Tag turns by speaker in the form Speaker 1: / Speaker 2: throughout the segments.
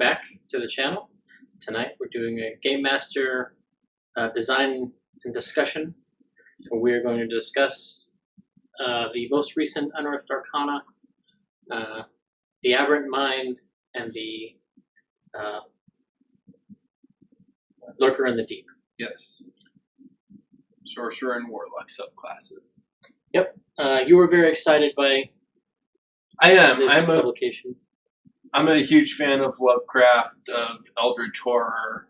Speaker 1: back to the channel. Tonight we're doing a Game Master design and discussion. We're going to discuss the most recent Unearthed Arcana, the Aberrant Mind, and the Lurker in the Deep.
Speaker 2: Yes. Sorcerer and Warlock subclasses.
Speaker 1: Yep. You were very excited by this publication.
Speaker 2: I'm a huge fan of Lovecraft, of Eldritch Horror,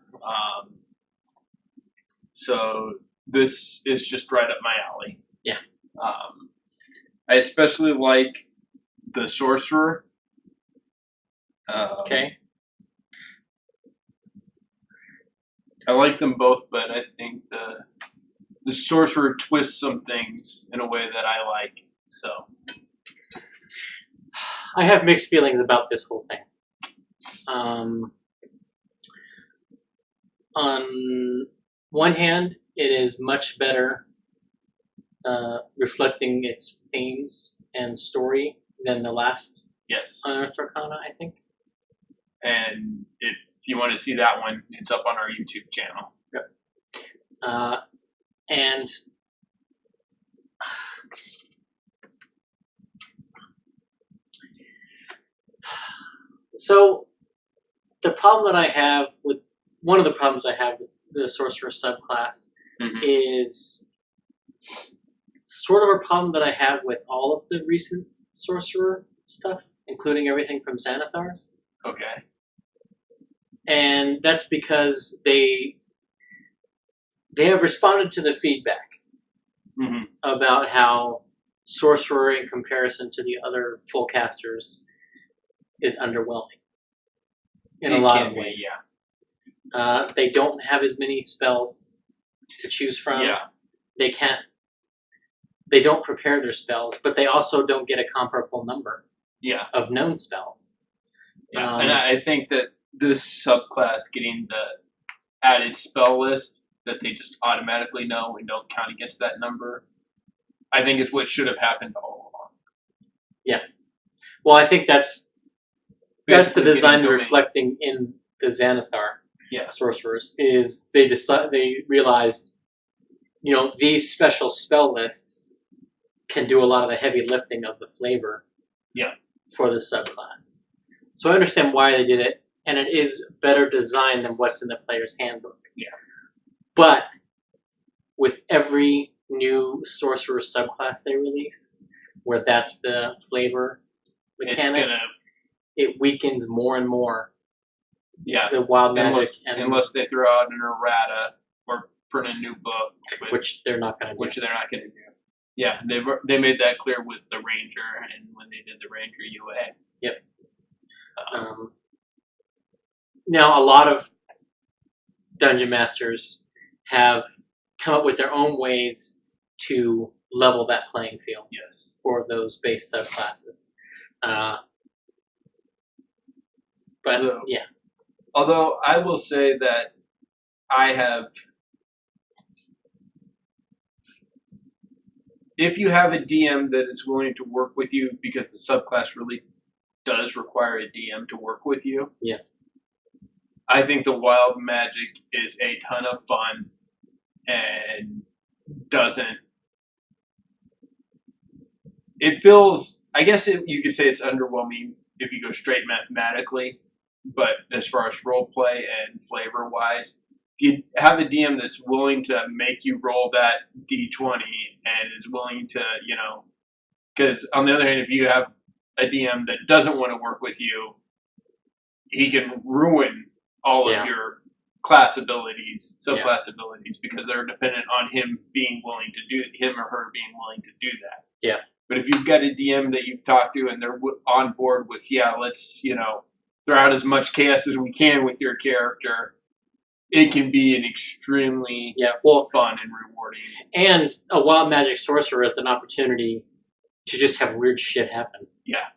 Speaker 2: so this is just right up my alley.
Speaker 1: Yeah.
Speaker 2: I especially like the Sorcerer.
Speaker 1: Okay.
Speaker 2: I like them both, but I think the Sorcerer twists some things in a way that I like. So
Speaker 1: I have mixed feelings about this whole thing. On one hand, it is much better reflecting its themes and story than the last Unearthed Arcana, I think.
Speaker 2: And if you want to see that one, it's up on our YouTube channel.
Speaker 1: Yep. And so the problem that I have with one of the problems I have with the Sorcerer subclass is sort of a problem that I have with all of the recent Sorcerer stuff, including everything from Xanathar's.
Speaker 2: Okay.
Speaker 1: And that's because they have responded to the feedback about how Sorcerer, in comparison to the other full casters, is underwhelming in a lot of ways.
Speaker 2: Yeah.
Speaker 1: They don't have as many spells to choose from.
Speaker 2: Yeah.
Speaker 1: They don't prepare their spells, but they also don't get a comparable number of known spells.
Speaker 2: Yeah. And I think that this subclass getting the added spell list that they just automatically know and don't count against that number, I think is what should have happened all along.
Speaker 1: Yeah. Well, I think that's the design reflecting in the Xanathar sorcerers is they realized, these special spell lists can do a lot of the heavy lifting of the flavor for the subclass. So I understand why they did it, and it is better designed than what's in the player's handbook.
Speaker 2: Yeah.
Speaker 1: But with every new sorcerer subclass they release, where that's the flavor mechanic, it weakens more and more the wild magic.
Speaker 2: Unless they throw out an errata or print a new book.
Speaker 1: Which they're not going to do.
Speaker 2: Which they're not going to do. Yeah, they made that clear with the Ranger and when they did the Ranger UA.
Speaker 1: Yep. Now, a lot of Dungeon Masters have come up with their own ways to level that playing field for those base subclasses.
Speaker 2: Although I will say that I have, if you have a DM that is willing to work with you, because the subclass really does require a DM to work with you.
Speaker 1: Yeah. I
Speaker 2: think the wild magic is a ton of fun and it feels, I guess you could say it's underwhelming if you go straight mathematically, but as far as role play and flavor wise, if you have a DM that's willing to make you roll that D20 and is willing to, because on the other hand, if you have a DM that doesn't want to work with you, he can ruin all of your class abilities, subclass abilities, because they're dependent on him or her being willing to do that.
Speaker 1: Yeah.
Speaker 2: But if you've got a DM that you've talked to and they're on board with, let's, throw out as much chaos as we can with your character, it can be an extremely fun and rewarding.
Speaker 1: And a wild magic sorcerer is an opportunity to just have weird shit happen.
Speaker 2: Yeah.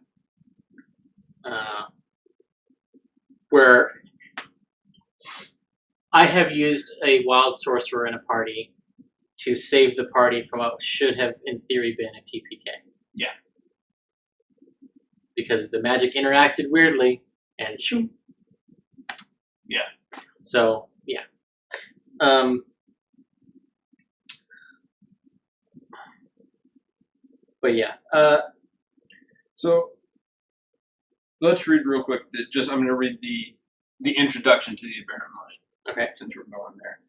Speaker 1: Where I have used a wild sorcerer in a party to save the party from what should have, in theory, been a TPK.
Speaker 2: Yeah.
Speaker 1: Because the magic interacted weirdly, and shoo,
Speaker 2: Yeah.
Speaker 1: So yeah. But yeah.
Speaker 2: So let's read real quick. I'm going to read the introduction to the Aberrant Mind.
Speaker 1: Okay.
Speaker 2: Since we're going there.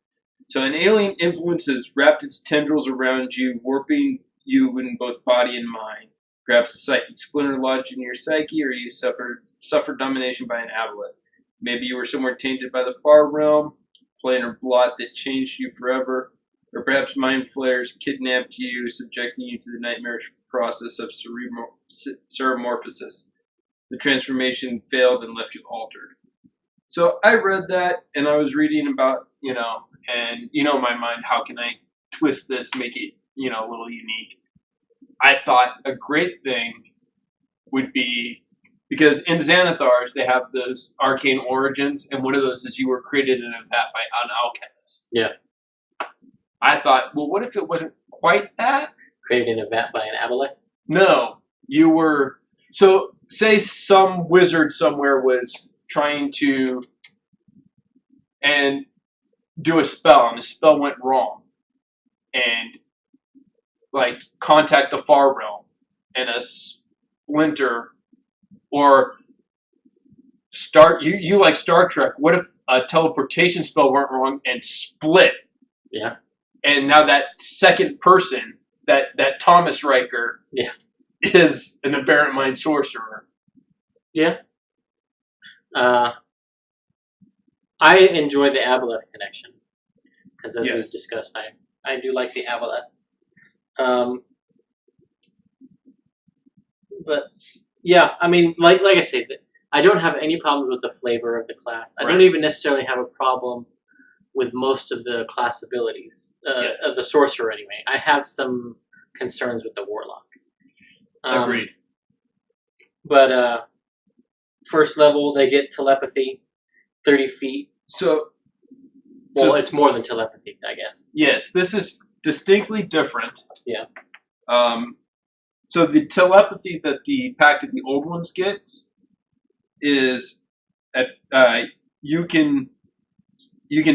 Speaker 2: So an alien influence has wrapped its tendrils around you, warping you in both body and mind. Perhaps a psychic splinter lodged in your psyche, or you suffered domination by an aboleth. Maybe you were somewhere tainted by the far realm, plane or blot that changed you forever, or perhaps mind flayers kidnapped you, subjecting you to the nightmarish process of ceramorphosis. The transformation failed and left you altered. So I read that, and I was reading about, and my mind, how can I twist this, make it, a little unique. I thought a great thing would be, because in Xanathars, they have those arcane origins, and one of those is you were created in a vat by an alchemist.
Speaker 1: Yeah.
Speaker 2: I thought, well, what if it wasn't quite that?
Speaker 1: Created in a vat by an aboleth?
Speaker 2: No. You were... So, say some wizard somewhere was trying to and do a spell, and the spell went wrong. And, contact the far realm, and a splinter, or you like Star Trek, what if a teleportation spell went wrong and split?
Speaker 1: Yeah.
Speaker 2: And now that second person, that Thomas Riker, is an Aberrant Mind sorcerer.
Speaker 1: Yeah. I enjoy the aboleth connection, because as we've discussed, I do like the aboleth. But yeah, I mean, like I said, I don't have any problems with the flavor of the class. I don't even necessarily have a problem with most of the class abilities of the sorcerer. Anyway, I have some concerns with the warlock.
Speaker 2: Agreed.
Speaker 1: But first level, they get telepathy, 30 feet.
Speaker 2: So
Speaker 1: it's more than telepathy, I guess.
Speaker 2: Yes, this is distinctly different.
Speaker 1: Yeah.
Speaker 2: So the telepathy that the Pact of the Old Ones gets is that you can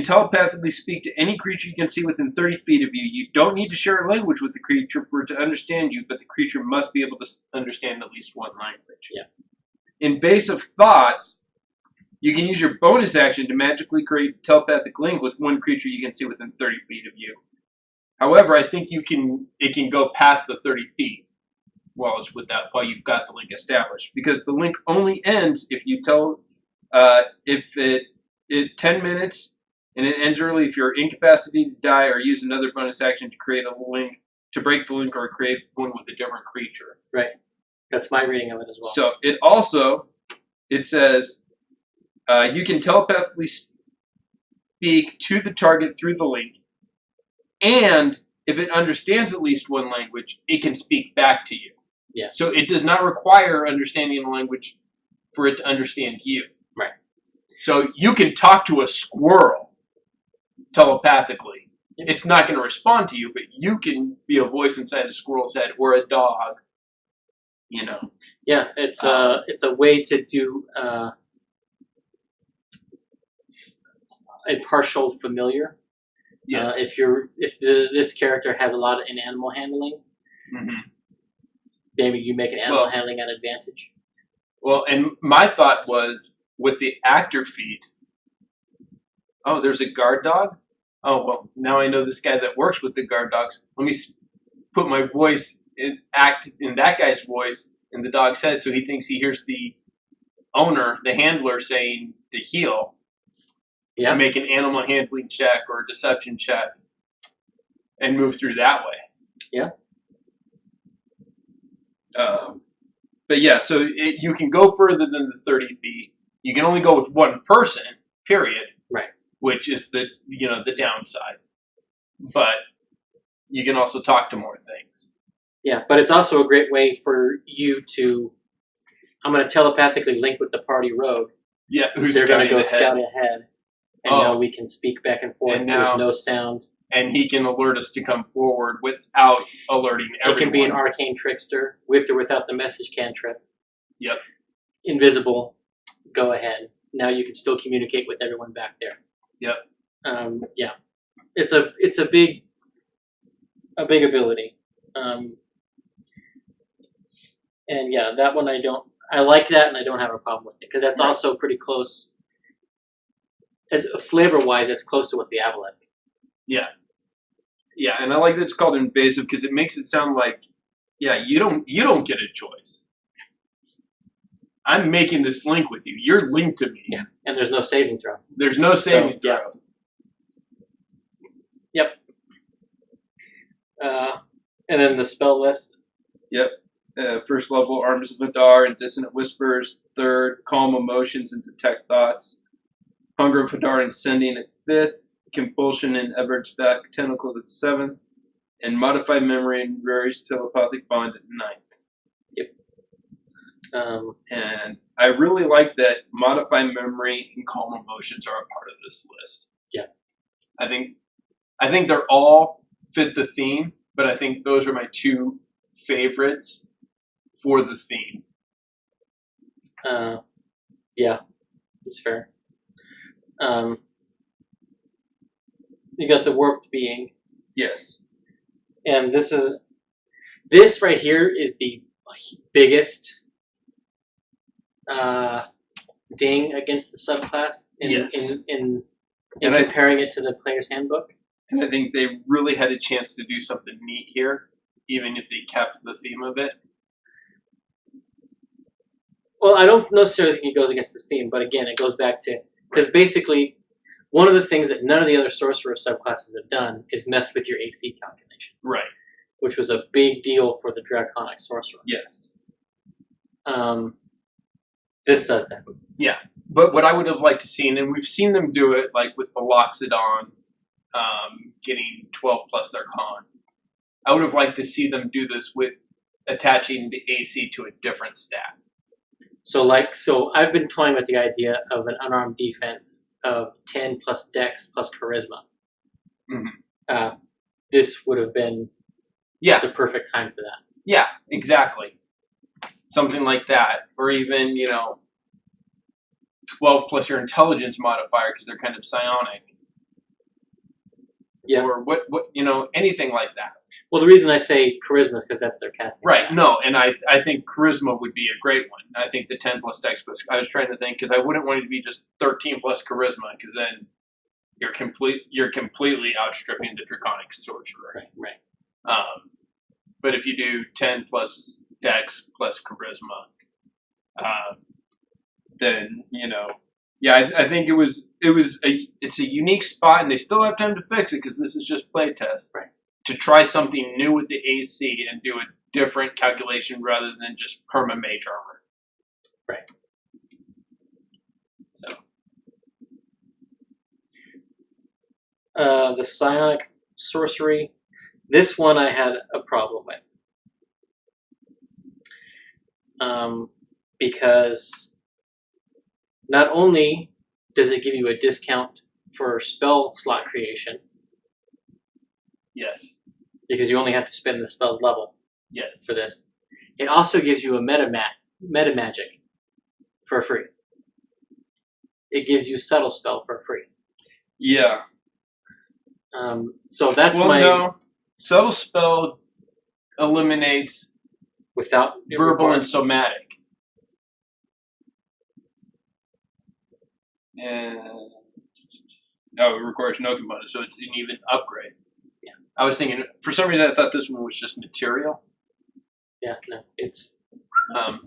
Speaker 2: telepathically speak to any creature you can see within 30 feet of you. You don't need to share a language with the creature for it to understand you, but the creature must be able to understand at least one language.
Speaker 1: Yeah.
Speaker 2: In Base of Thoughts, you can use your bonus action to magically create a telepathic link with one creature you can see within 30 feet of you. However, I think it can go past the 30 feet while you've got the link established, because the link only ends if you tell it 10 minutes, and it ends early if you're incapacitated to die or use another bonus action to create a link, to break the link, or create one with a different creature.
Speaker 1: Right. That's my reading of it as well.
Speaker 2: So it says you can telepathically speak to the target through the link, and if it understands at least one language, it can speak back to you.
Speaker 1: Yeah.
Speaker 2: So it does not require understanding the language for it to understand you.
Speaker 1: Right.
Speaker 2: So you can talk to a squirrel telepathically. It's not going to respond to you, but you can be a voice inside a squirrel's head, or a dog.
Speaker 1: Yeah, it's a way to do a partial familiar.
Speaker 2: Yes.
Speaker 1: This character has a lot in animal handling, maybe you make an animal handling an advantage.
Speaker 2: Well, and my thought was, with the actor feat, oh, there's a guard dog? Oh, well, now I know this guy that works with the guard dogs. Let me put my voice, act in that guy's voice in the dog's head, so he thinks he hears the owner, the handler, saying to heal. Yeah. Make an animal handling check or a deception check and move through that way.
Speaker 1: Yeah.
Speaker 2: But yeah, so you can go further than the 30 feet. You can only go with one person, period.
Speaker 1: Right. Which
Speaker 2: is the downside. But you can also talk to more things.
Speaker 1: Yeah, but it's also a great way for you to, I'm going to telepathically link with the party rogue.
Speaker 2: Yeah,
Speaker 1: they're going to go scout ahead. And now we can speak back and forth. There's no sound.
Speaker 2: And he can alert us to come forward without alerting everyone.
Speaker 1: It can be an arcane trickster, with or without the message cantrip.
Speaker 2: Yep.
Speaker 1: Invisible. Go ahead. now you can still communicate with everyone back there.
Speaker 2: Yep.
Speaker 1: Yeah, it's a big ability. And yeah, that one I like that, and I don't have a problem with it because that's also pretty close. Flavor-wise, it's close to what the Avaleth.
Speaker 2: Yeah. Yeah, and I like that it's called invasive because it makes it sound like, yeah, you don't get a choice. I'm making this link with you. You're linked to me.
Speaker 1: Yeah, and there's no saving throw.
Speaker 2: There's no saving throw.
Speaker 1: Yeah. Yep. And then the spell list.
Speaker 2: Yep. First level, Arms of Hadar and Dissonant Whispers. Third, Calm Emotions and Detect Thoughts. Hunger of Hadar and Sending at 5th. Compulsion and Everett's Back Tentacles at 7th. And Modify Memory and Rary's Telepathic Bond at 9th.
Speaker 1: Yep.
Speaker 2: And I really like that Modify Memory and Calm Emotions are a part of this list.
Speaker 1: Yeah.
Speaker 2: I think they're all fit the theme, but I think those are my two favorites for the theme.
Speaker 1: Yeah, it's fair. You got the Warped Being.
Speaker 2: Yes.
Speaker 1: And this right here is the biggest ding against the subclass in comparing it to the player's handbook.
Speaker 2: And I think they really had a chance to do something neat here, even if they kept the theme of it.
Speaker 1: Well, I don't necessarily think it goes against the theme, but again, it goes back to, because basically, one of the things that none of the other Sorcerer subclasses have done is messed with your AC calculation.
Speaker 2: Right.
Speaker 1: Which was a big deal for the Draconic Sorcerer.
Speaker 2: Yes.
Speaker 1: This does that.
Speaker 2: Yeah. But what I would have liked to see, and we've seen them do it, like with the Loxodon getting 12 plus their con. I would have liked to see them do this with attaching the AC to a different stat.
Speaker 1: So I've been toying with the idea of an unarmed defense of 10 plus Dex plus Charisma.
Speaker 2: Mm-hmm.
Speaker 1: This would have been the perfect time for that.
Speaker 2: Yeah, exactly. Something like that. Or even, 12 plus your intelligence modifier because they're kind of psionic.
Speaker 1: Yeah.
Speaker 2: Or what anything like that.
Speaker 1: Well, the reason I say Charisma is because that's their casting
Speaker 2: Right,
Speaker 1: stat.
Speaker 2: no, and I think Charisma would be a great one. I think the 10 plus Dex plus, I was trying to think, because I wouldn't want it to be just 13 plus Charisma, because then you're completely outstripping the Draconic Sorcerer.
Speaker 1: Right.
Speaker 2: But if you do 10 plus Dex plus Charisma, then, I think it's a unique spot, and they still have time to fix it, because this is just playtest.
Speaker 1: Right.
Speaker 2: To try something new with the AC and do a different calculation rather than just perma-mage armor.
Speaker 1: Right.
Speaker 2: So.
Speaker 1: The Psionic Sorcery. This one I had a problem with. Because not only does it give you a discount for spell slot creation,
Speaker 2: Yes.
Speaker 1: because you only have to spend the spell's level.
Speaker 2: Yes.
Speaker 1: For this, it also gives you a meta magic for free. It gives you subtle spell for free.
Speaker 2: Yeah.
Speaker 1: So that's
Speaker 2: no. Subtle spell eliminates
Speaker 1: without
Speaker 2: verbal and somatic. And it requires no component, so it's an even upgrade.
Speaker 1: Yeah.
Speaker 2: I was thinking, for some reason, I thought this one was just material.
Speaker 1: Yeah, no, it's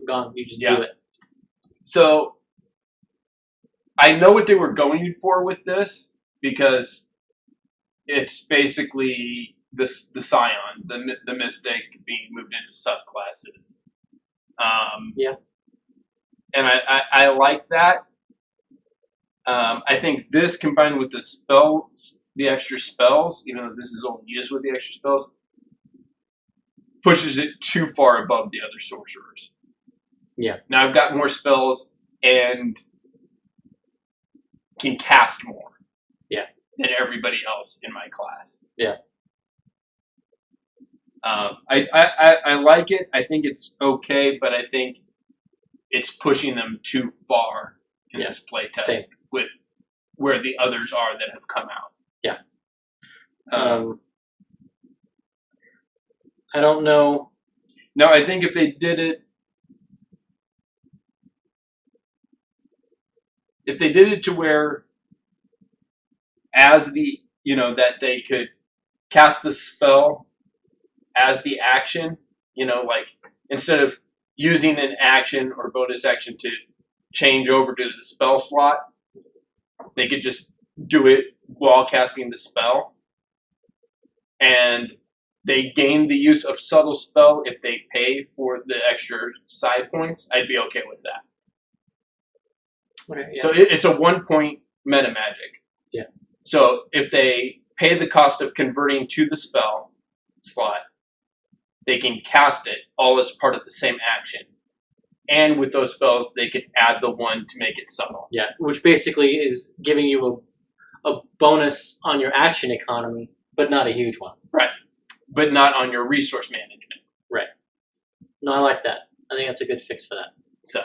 Speaker 1: gone. You just do it.
Speaker 2: So I know what they were going for with this, because it's basically the Scion, the Mystic being moved into subclasses. And I like that. I think this combined with the extra spells, even though this is only used with the extra spells, pushes it too far above the other sorcerers.
Speaker 1: Yeah.
Speaker 2: Now I've got more spells and can cast more.
Speaker 1: Yeah.
Speaker 2: Than everybody else in my class.
Speaker 1: Yeah.
Speaker 2: I like it. I think it's okay, but I think it's pushing them too far in this playtest with where the others are that have come out.
Speaker 1: Yeah. I don't know.
Speaker 2: No, I think if they did it to where as the, that they could cast the spell as the action, like instead of using an action or bonus action to change over to the spell slot, they could just do it while casting the spell. And they gain the use of subtle spell if they pay for the extra side points. I'd be okay with that.
Speaker 1: Okay, yeah.
Speaker 2: So it's a 1 point meta magic.
Speaker 1: Yeah.
Speaker 2: So if they pay the cost of converting to the spell slot, they can cast it all as part of the same action. And with those spells, they can add the one to make it subtle.
Speaker 1: Yeah, which basically is giving you a bonus on your action economy, but not a huge one.
Speaker 2: Right. But not on your resource management.
Speaker 1: Right. No, I like that. I think that's a good fix for that.
Speaker 2: So,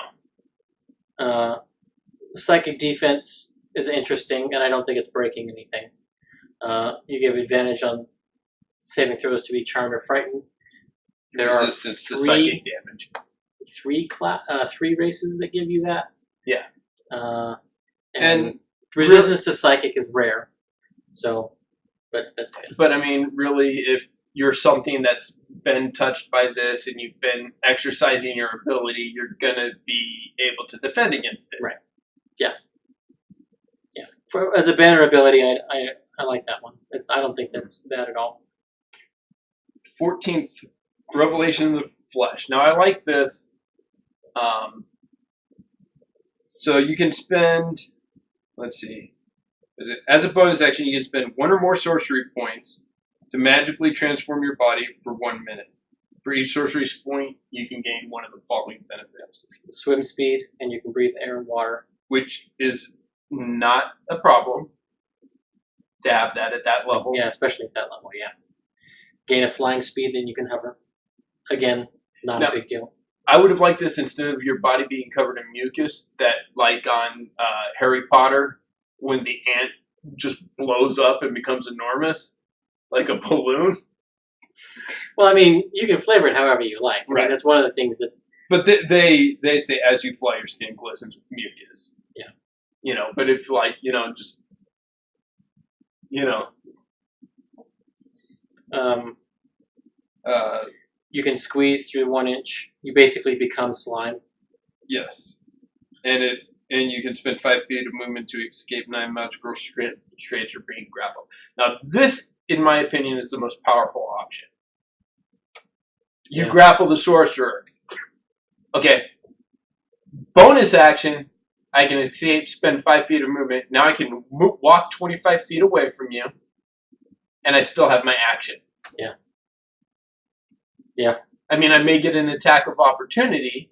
Speaker 1: psychic defense is interesting, and I don't think it's breaking anything. You give advantage on saving throws to be charmed or frightened. There
Speaker 2: resistance to psychic damage.
Speaker 1: Three races that give you that.
Speaker 2: Yeah.
Speaker 1: And resistance to psychic is rare. So, but that's good.
Speaker 2: But I mean, really, if you're something that's been touched by this and you've been exercising your ability, you're gonna be able to defend against it.
Speaker 1: Right. Yeah. Yeah. As a banner ability, I like that one. I don't think that's bad at all.
Speaker 2: 14th, Revelation of the Flesh. Now I like this. So you can spend, let's see, as a bonus action, you can spend 1 or more sorcery points to magically transform your body for 1 minute. For each sorcery point, you can gain one of the following benefits.
Speaker 1: Swim speed, and you can breathe air and water.
Speaker 2: Which is not a problem to have that at that level.
Speaker 1: Yeah, especially at that level, yeah. Gain a flying speed, then you can hover. Again, not a big deal.
Speaker 2: I would have liked this instead of your body being covered in mucus, that like on Harry Potter, when the ant just blows up and becomes enormous, like a balloon.
Speaker 1: Well, I mean, you can flavor it however you like. I mean, that's one of the things that...
Speaker 2: But they say as you fly, your skin glistens with mucus.
Speaker 1: Yeah.
Speaker 2: But if just...
Speaker 1: you can squeeze through 1 inch. You basically become slime.
Speaker 2: Yes. And you can spend 5 feet of movement to escape 9 magical straits or being grappled. Now, this, in my opinion, is the most powerful option. You grapple the sorcerer. Okay. Bonus action, I can escape, spend 5 feet of movement. Now I can walk 25 feet away from you, and I still have my action.
Speaker 1: Yeah. Yeah.
Speaker 2: I mean, I may get an attack of opportunity.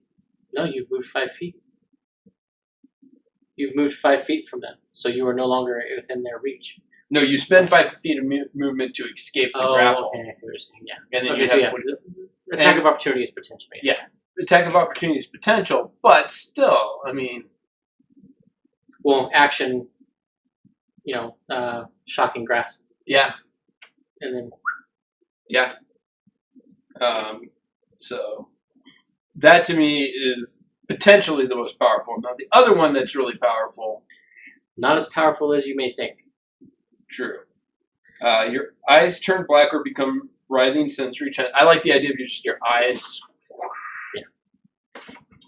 Speaker 1: No, you've moved 5 feet. You've moved 5 feet from them, so you are no longer within their reach.
Speaker 2: No, you spend 5 feet of movement to escape the grapple.
Speaker 1: Okay, I see what you're saying. Yeah.
Speaker 2: And then
Speaker 1: attack of opportunity is potential.
Speaker 2: Yeah, attack of opportunity is potential, but still, I mean,
Speaker 1: well, action. Shocking grasp.
Speaker 2: Yeah.
Speaker 1: And then.
Speaker 2: Yeah. So that to me is potentially the most powerful. Now the other one that's really powerful,
Speaker 1: not as powerful as you may think.
Speaker 2: True. Your eyes turn black or become writhing sensory. I like the idea of just your eyes.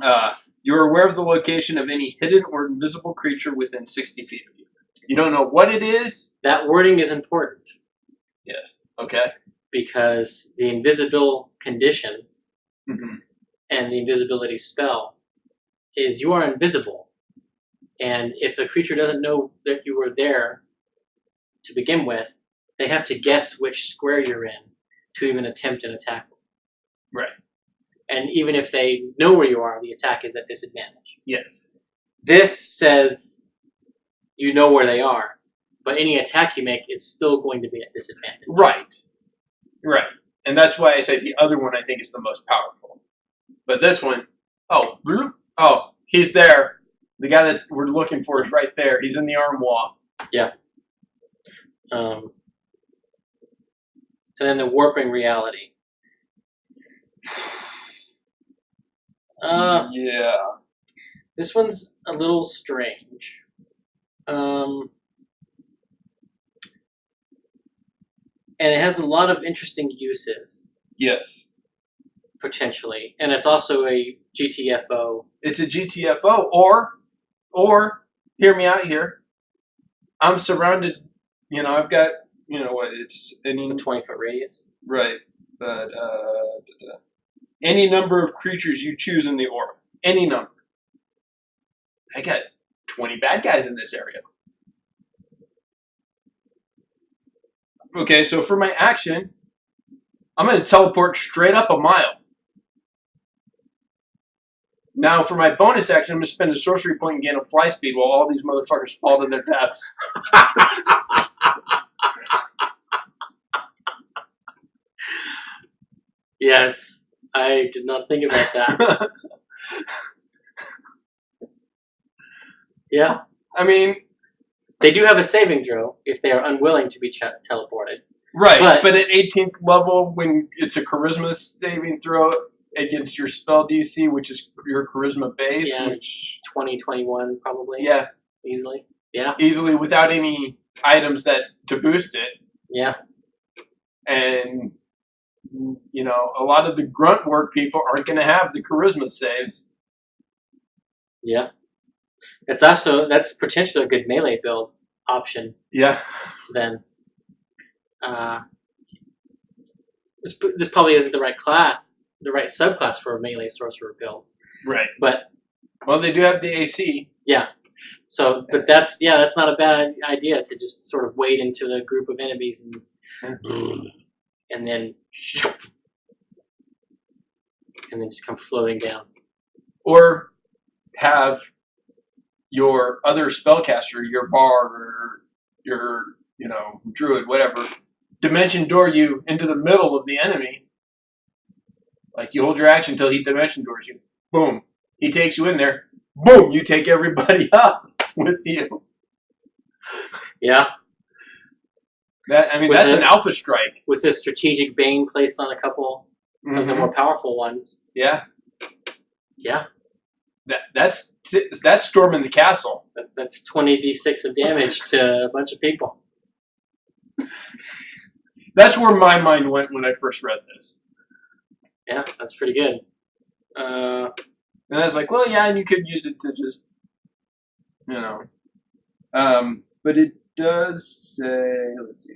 Speaker 2: Yeah. You're aware of the location of any hidden or invisible creature within 60 feet of you. You don't know what it is.
Speaker 1: That wording is important.
Speaker 2: Yes. Okay.
Speaker 1: Because the invisible condition and the invisibility spell is you are invisible. And if the creature doesn't know that you were there to begin with, they have to guess which square you're in to even attempt an attack.
Speaker 2: Right.
Speaker 1: And even if they know where you are, the attack is at disadvantage.
Speaker 2: Yes.
Speaker 1: This says you know where they are, but any attack you make is still going to be at disadvantage.
Speaker 2: Right. Right. And that's why I say the other one I think is the most powerful. But this one, oh, he's there. The guy that we're looking for is right there. He's in the arm wall.
Speaker 1: Yeah. And then the warping reality.
Speaker 2: Yeah.
Speaker 1: This one's a little strange. And it has a lot of interesting uses.
Speaker 2: Yes.
Speaker 1: Potentially. And it's also a GTFO.
Speaker 2: It's a GTFO, or hear me out here. I'm surrounded. I've got it's
Speaker 1: a 20-foot radius.
Speaker 2: Right, but any number of creatures you choose in the aura, any number. I got 20 bad guys in this area. Okay, so for my action, I'm going to teleport straight up a mile. Now, for my bonus action, I'm going to spend a sorcery point and gain a fly speed while all these motherfuckers fall to their deaths.
Speaker 1: Yes, I did not think about that. Yeah.
Speaker 2: I mean,
Speaker 1: they do have a saving throw if they are unwilling to be teleported.
Speaker 2: Right, but at 18th level, when it's a charisma saving throw against your spell DC, which is your charisma base, which
Speaker 1: 20, 21 probably.
Speaker 2: Yeah.
Speaker 1: Easily. Yeah.
Speaker 2: Easily without any items to boost it.
Speaker 1: Yeah.
Speaker 2: And a lot of the grunt work people aren't going to have the charisma saves.
Speaker 1: Yeah. That's potentially a good melee build option.
Speaker 2: Yeah.
Speaker 1: Then. This probably isn't the right class, the right subclass for a melee sorcerer build.
Speaker 2: Right.
Speaker 1: But
Speaker 2: they do have the AC.
Speaker 1: Yeah. So, but that's not a bad idea to just sort of wade into the group of enemies and then just come floating down.
Speaker 2: Or have your other spellcaster, your bard or your druid, whatever, dimension door you into the middle of the enemy. Like you hold your action until he dimension doors you. Boom. He takes you in there. Boom. You take everybody up with you.
Speaker 1: Yeah.
Speaker 2: That's an alpha strike.
Speaker 1: With the strategic bane placed on a couple of the more powerful ones.
Speaker 2: Yeah.
Speaker 1: Yeah.
Speaker 2: That's storming the castle.
Speaker 1: That's 20d6 of damage to a bunch of people.
Speaker 2: That's where my mind went when I first read this.
Speaker 1: Yeah, that's pretty good.
Speaker 2: And I was like, well, yeah, and you could use it to just, but it does say, let's see,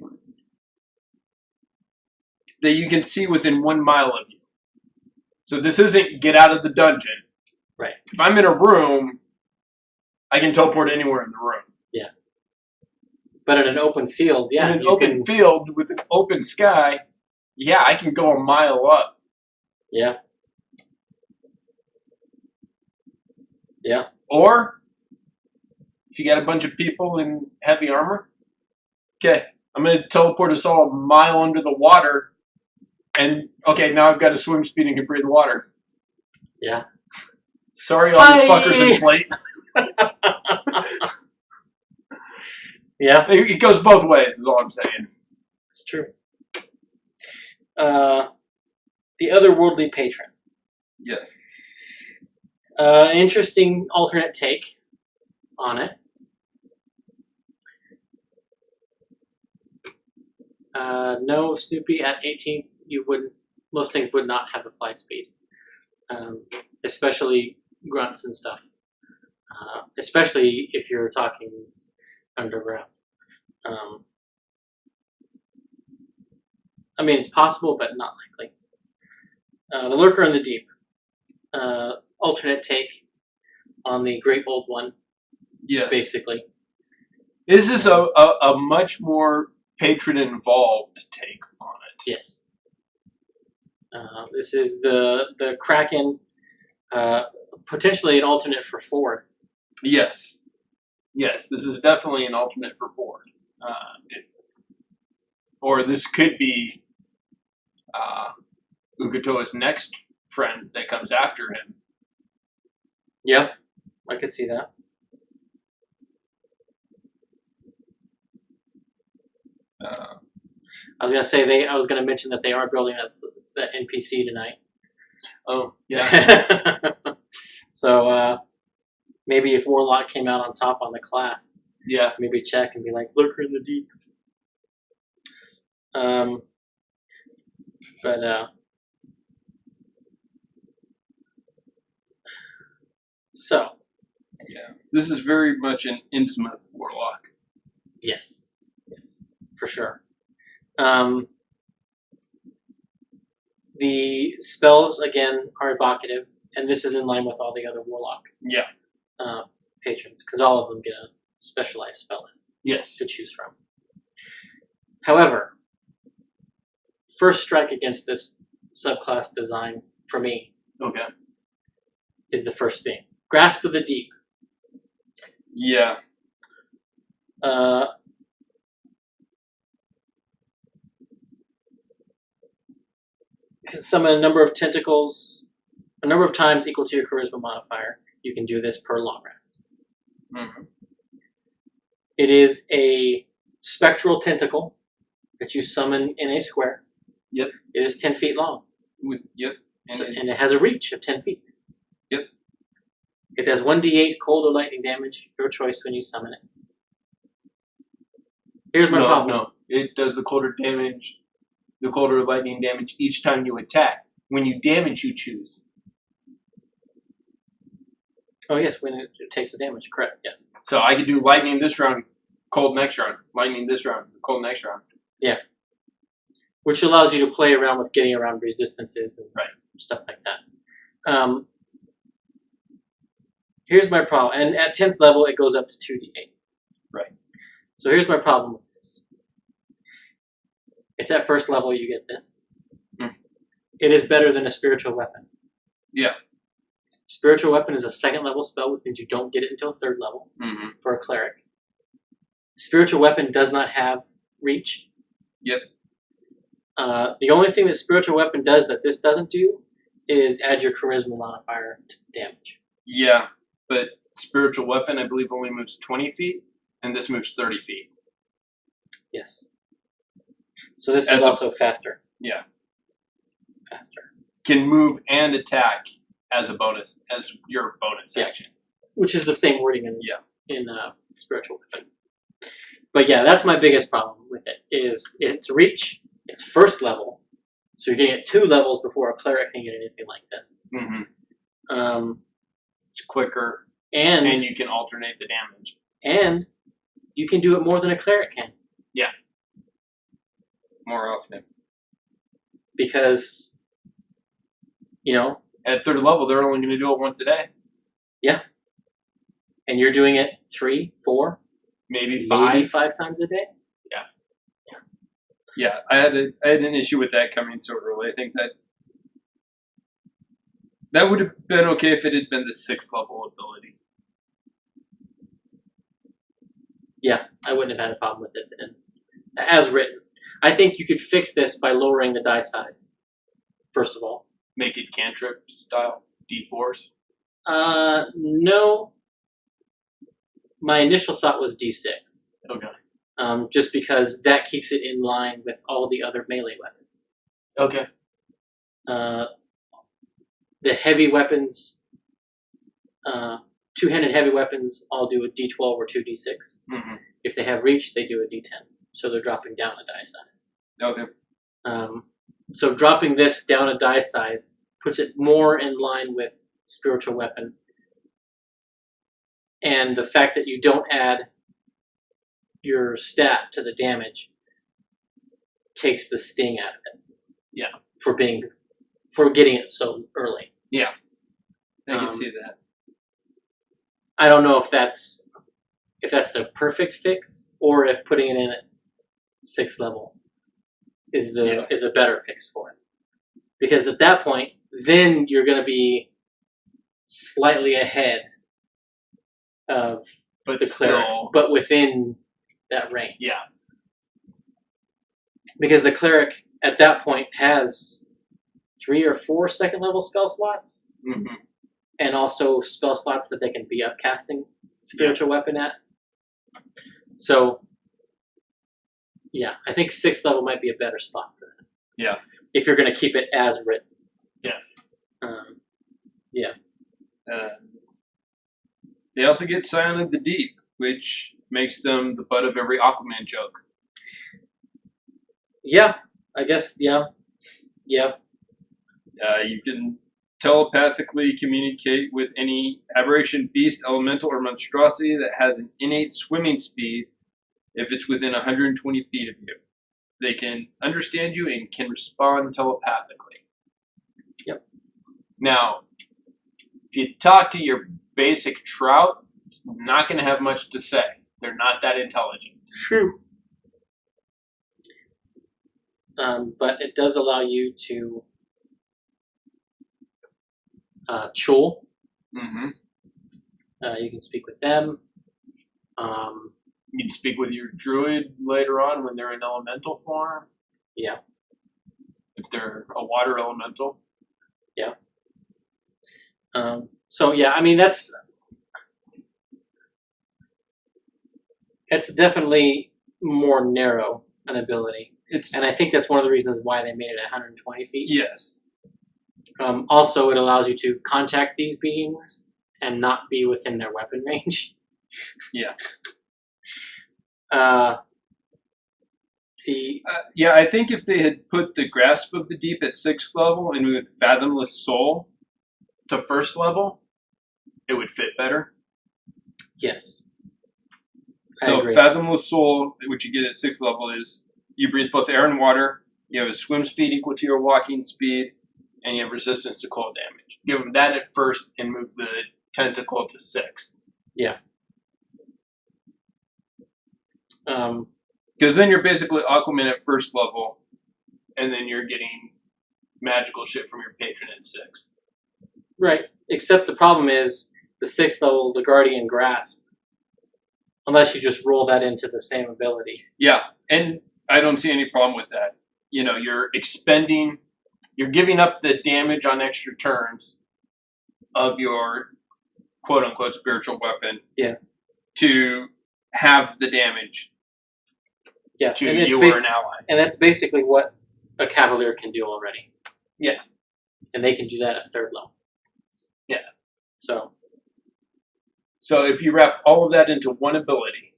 Speaker 2: that you can see within 1 mile of you. So this isn't get out of the dungeon.
Speaker 1: Right.
Speaker 2: If I'm in a room, I can teleport anywhere in the room.
Speaker 1: Yeah. But in an open field, yeah.
Speaker 2: In an open field with an open sky, yeah, I can go a mile up.
Speaker 1: Yeah. Yeah.
Speaker 2: Or, if you got a bunch of people in heavy armor, okay, I'm going to teleport us all a mile under the water, and, okay, now I've got a swim speed and can breathe water.
Speaker 1: Yeah.
Speaker 2: Sorry, all you fuckers in plate.
Speaker 1: Yeah.
Speaker 2: It goes both ways, is all I'm saying.
Speaker 1: It's true. The Otherworldly Patron.
Speaker 2: Yes.
Speaker 1: An interesting alternate take on it. No Snoopy at 18th. Most things would not have a fly speed, especially grunts and stuff. Especially if you're talking underground. I mean, it's possible, but not likely. The Lurker in the Deep. Alternate take on the Great Old One.
Speaker 2: Yes.
Speaker 1: Basically.
Speaker 2: This is a much more patron-involved take on it.
Speaker 1: Yes. This is the Kraken, potentially an alternate for Ford.
Speaker 2: Yes. Yes, this is definitely an alternate for Ford. Or this could be Ukatoa's next friend that comes after him.
Speaker 1: Yeah, I could see that. I was gonna mention that they are building that NPC tonight.
Speaker 2: Oh yeah.
Speaker 1: So maybe if Warlock came out on top on the class,
Speaker 2: yeah,
Speaker 1: maybe check and be like Lurker in the deep. So
Speaker 2: yeah, this is very much an Innsmouth Warlock.
Speaker 1: Yes, for sure. The spells again are evocative, and this is in line with all the other Warlock patrons because all of them get a specialized spell list to choose from. However, first strike against this subclass design for me is the first thing. Grasp of the Deep.
Speaker 2: Yeah.
Speaker 1: Summon a number of tentacles, a number of times equal to your charisma modifier. You can do this per long rest.
Speaker 2: Mm-hmm.
Speaker 1: It is a spectral tentacle that you summon in a square.
Speaker 2: Yep.
Speaker 1: It is 10 feet long.
Speaker 2: Yep.
Speaker 1: And it has a reach of 10 feet.
Speaker 2: Yep.
Speaker 1: It does 1d8 cold or lightning damage, your choice when you summon it. Here's my problem.
Speaker 2: No, it does the colder lightning damage each time you attack. When you damage, you choose.
Speaker 1: Oh yes, when it takes the damage, correct, yes.
Speaker 2: So I could do lightning this round, cold next round. Lightning this round, cold next round.
Speaker 1: Yeah. Which allows you to play around with getting around resistances and stuff like that. Here's my problem. And at 10th level, it goes up to 2d8.
Speaker 2: Right.
Speaker 1: So here's my problem with this. It's at first level, you get this.
Speaker 2: Mm.
Speaker 1: It is better than a spiritual weapon.
Speaker 2: Yeah.
Speaker 1: Spiritual weapon is a second level spell, which means you don't get it until third level for a cleric. Spiritual weapon does not have reach.
Speaker 2: Yep.
Speaker 1: The only thing that spiritual weapon does that this doesn't do is add your charisma modifier to the damage.
Speaker 2: Yeah, but spiritual weapon, I believe, only moves 20 feet, and this moves 30 feet.
Speaker 1: Yes. So this is also faster.
Speaker 2: Yeah.
Speaker 1: Faster.
Speaker 2: Can move and attack as a bonus, as your bonus action.
Speaker 1: Which is the same wording in spiritual weapon. But yeah, that's my biggest problem with it, is its reach, it's first level, so you're getting it 2 levels before a cleric can get anything like this.
Speaker 2: Mm-hmm. It's quicker,
Speaker 1: and
Speaker 2: you can alternate the damage.
Speaker 1: And you can do it more than a cleric can.
Speaker 2: Yeah. More often.
Speaker 1: Because,
Speaker 2: at third level, they're only going to do it once a day.
Speaker 1: Yeah. And you're doing it 3, 4,
Speaker 2: maybe 5.
Speaker 1: Maybe 5 times a day.
Speaker 2: Yeah. I had an issue with that coming so early. I think that would have been okay if it had been the 6th level ability.
Speaker 1: Yeah, I wouldn't have had a problem with it then. As written. I think you could fix this by lowering the die size, first of all.
Speaker 2: Make it cantrip style, D4s?
Speaker 1: No. My initial thought was D6.
Speaker 2: Okay.
Speaker 1: Just because that keeps it in line with all the other melee weapons.
Speaker 2: Okay.
Speaker 1: The heavy weapons, two-handed heavy weapons all do a D12 or 2D6.
Speaker 2: Mm-hmm.
Speaker 1: If they have reach, they do a D10. So they're dropping down a die size.
Speaker 2: Okay.
Speaker 1: So dropping this down a die size puts it more in line with spiritual weapon. And the fact that you don't add your stat to the damage takes the sting out of it.
Speaker 2: Yeah.
Speaker 1: For getting it so early.
Speaker 2: Yeah. I can see that.
Speaker 1: I don't know if that's the perfect fix, or if putting it in at 6th level is a better fix for it. Because at that point, then you're going to be slightly ahead of the cleric, but within that range.
Speaker 2: Yeah.
Speaker 1: Because the cleric at that point has 3 or 4 second level spell slots, and also spell slots that they can be upcasting spiritual weapon at. So Yeah, I think 6th level might be a better spot for that.
Speaker 2: Yeah.
Speaker 1: If you're going to keep it as written.
Speaker 2: Yeah.
Speaker 1: Yeah.
Speaker 2: They also get Scion of the Deep, which makes them the butt of every Aquaman joke.
Speaker 1: Yeah, I guess, yeah. Yeah.
Speaker 2: You can telepathically communicate with any aberration, beast, elemental, or monstrosity that has an innate swimming speed if it's within 120 feet of you. They can understand you and can respond telepathically.
Speaker 1: Yep.
Speaker 2: Now, if you talk to your basic trout, it's not going to have much to say. They're not that intelligent.
Speaker 1: True. But it does allow you to chul.
Speaker 2: Mm-hmm.
Speaker 1: You can speak with them.
Speaker 2: You can speak with your druid later on when they're in elemental form.
Speaker 1: Yeah.
Speaker 2: If they're a water elemental.
Speaker 1: Yeah. So yeah, I mean that's definitely more narrow an ability. And I think that's one of the reasons why they made it 120 feet.
Speaker 2: Yes.
Speaker 1: Also, it allows you to contact these beings and not be within their weapon range.
Speaker 2: Yeah.
Speaker 1: Yeah,
Speaker 2: I think if they had put the Grasp of the Deep at 6th level and moved Fathomless Soul to 1st level, it would fit better.
Speaker 1: Yes.
Speaker 2: So Fathomless Soul, which you get at 6th level, is you breathe both air and water, you have a swim speed equal to your walking speed, and you have resistance to cold damage. Give them that at 1st and move the tentacle to 6th.
Speaker 1: Yeah.
Speaker 2: Because then you're basically Aquaman at 1st level, and then you're getting magical shit from your patron at 6th.
Speaker 1: Right. Except the problem is the 6th level, the Guardian Grasp, unless you just roll that into the same ability.
Speaker 2: Yeah, and I don't see any problem with that. You know, you're giving up the damage on extra turns of your quote-unquote spiritual weapon.
Speaker 1: Yeah.
Speaker 2: To have the damage.
Speaker 1: Yeah.
Speaker 2: To you or an ally.
Speaker 1: And that's basically what a Cavalier can do already.
Speaker 2: Yeah.
Speaker 1: And they can do that at 3rd level.
Speaker 2: Yeah.
Speaker 1: So
Speaker 2: if you wrap all of that into one ability